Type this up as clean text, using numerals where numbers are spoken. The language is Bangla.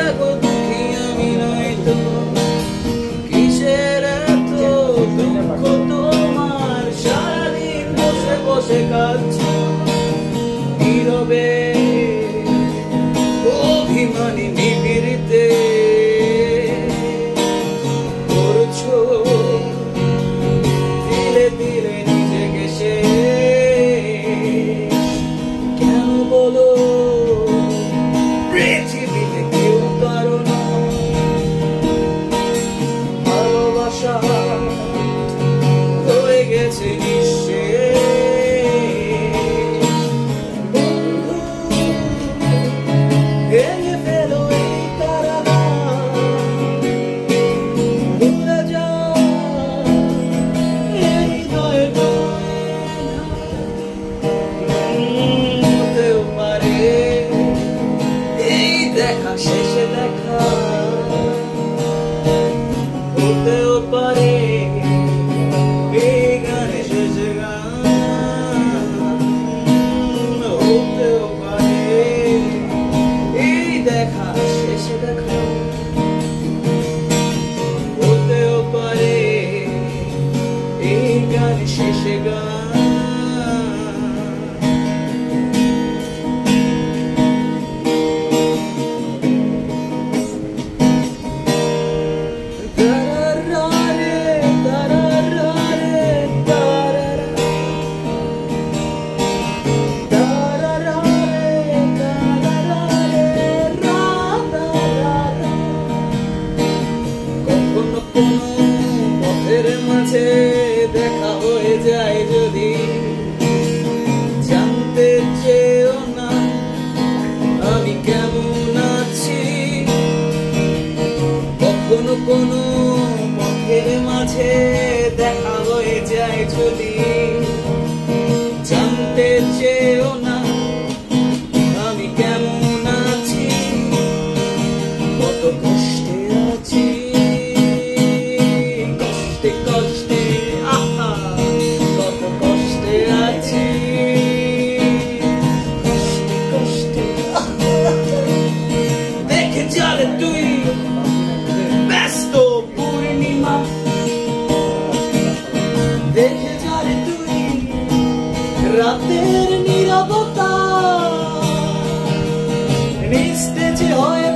দেখো দুঃখী আমি নয়তো, কিসের এত দুঃখ তোমার? সারাদিন বসে বসে কাঁদছো নীরবে, অভিমানী নিভৃতে করছো দিলে দিলে নিজেকে শেষ। কেন বলো পৃথিবীতে কেউ কারণ ভালোবাসা হয়ে গেছে নিঃশেষ। বন্ধু ভেঙে ফেলো এই কারাগার, ভুলে যাও এই হৃদয়ে হতেও পারে এই দেখা শেষে দেখা, হতেও পারে এই গানে শেষে গান, হতেও পারে এই দেখা শেষে দেখা, হতেও পারে এই গানে শেষে গান। পথের মাঝে দেখা হয়ে যায় যদি, জানতে চেয়েও না আমি কেমন আছি। কখনো কোনো পথের মাঝে দেখা হয়ে যায় যদি, জানতে চেয়েও না আমি কেমন আছি। কত কষ্টে আছি, কষ্টে আহা কত কষ্টে আছি, কষ্টে দেখে চলে তুই ব্যস্ত পূর্ণিমা, দেখে চলে তুই রাতের নীরবতা, নিস্তেজ হয়ে